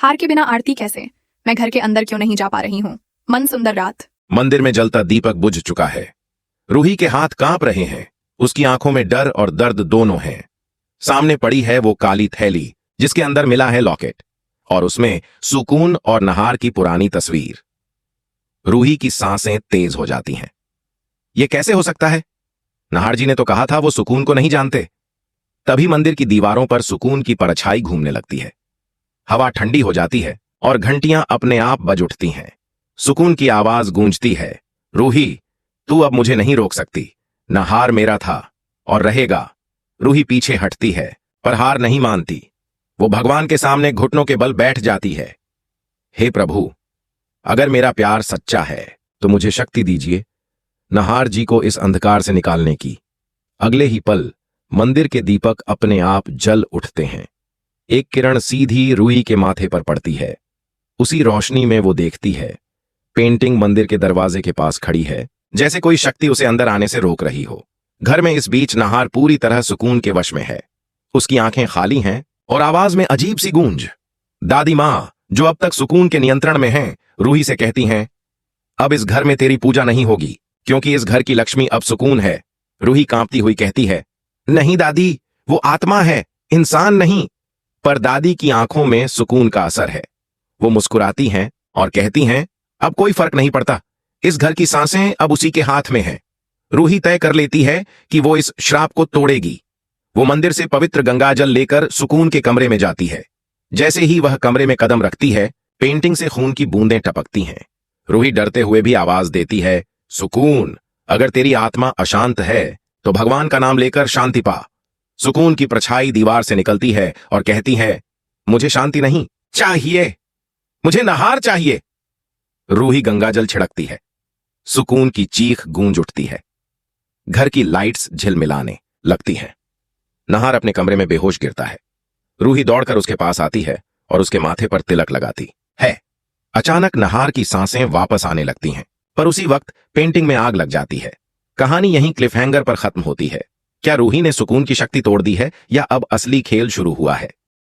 हार के बिना आरती कैसे? मैं घर के अंदर क्यों नहीं जा पा रही हूँ? मन सुंदर रात। मंदिर में जलता दीपक बुझ चुका है। रूही के हाथ कांप रहे हैं। उसकी आंखों में डर और दर्द दोनों हैं। सामने पड़ी है वो काली थैली जिसके अंदर मिला है लॉकेट, और उसमें सुकून और नहार की पुरानी तस्वीर। रूही की सांसें तेज हो जाती हैं। ये कैसे हो सकता है? नहार जी ने तो कहा था वो सुकून को नहीं जानते। तभी मंदिर की दीवारों पर सुकून की परछाई घूमने लगती है। हवा ठंडी हो जाती है और घंटियां अपने आप बज उठती हैं। सुकून की आवाज गूंजती है, रूही, तू अब मुझे नहीं रोक सकती। नहार मेरा था और रहेगा। रूही पीछे हटती है पर हार नहीं मानती। वो भगवान के सामने घुटनों के बल बैठ जाती है। हे प्रभु, अगर मेरा प्यार सच्चा है तो मुझे शक्ति दीजिए नहार जी को इस अंधकार से निकालने की। अगले ही पल मंदिर के दीपक अपने आप जल उठते हैं। एक किरण सीधी रूही के माथे पर पड़ती है। उसी रोशनी में वो देखती है पेंटिंग मंदिर के दरवाजे के पास खड़ी है, जैसे कोई शक्ति उसे अंदर आने से रोक रही हो। घर में इस बीच नहार पूरी तरह सुकून के वश में है। उसकी आंखें खाली हैं और आवाज में अजीब सी गूंज। दादी मां, जो अब तक सुकून के नियंत्रण में हैं, रूही से कहती हैं, अब इस घर में तेरी पूजा नहीं होगी क्योंकि इस घर की लक्ष्मी अब सुकून है। रूही कांपती हुई कहती है, नहीं दादी, वो आत्मा है, इंसान नहीं। पर दादी की आंखों में सुकून का असर है। वो मुस्कुराती हैं और कहती हैं, अब कोई फर्क नहीं पड़ता, इस घर की सांसें अब उसी के हाथ में हैं। रूही तय कर लेती है कि वो इस श्राप को तोड़ेगी। वो मंदिर से पवित्र गंगाजल लेकर सुकून के कमरे में जाती है। जैसे ही वह कमरे में कदम रखती है, पेंटिंग से खून की बूंदें टपकती हैं। रूही डरते हुए भी आवाज देती है, सुकून, अगर तेरी आत्मा अशांत है तो भगवान का नाम लेकर शांति पा। सुकून की परछाई दीवार से निकलती है और कहती है, मुझे शांति नहीं चाहिए, मुझे नहार चाहिए। रूही गंगाजल छिड़कती है। सुकून की चीख गूंज उठती है। घर की लाइट्स झिलमिलाने लगती हैं। नहार अपने कमरे में बेहोश गिरता है। रूही दौड़कर उसके पास आती है और उसके माथे पर तिलक लगाती है। अचानक नहार की सांसें वापस आने लगती हैं, पर उसी वक्त पेंटिंग में आग लग जाती है। कहानी यहीं क्लिफहैंगर पर खत्म होती है। क्या रूही ने सुकून की शक्ति तोड़ दी है या अब असली खेल शुरू हुआ है?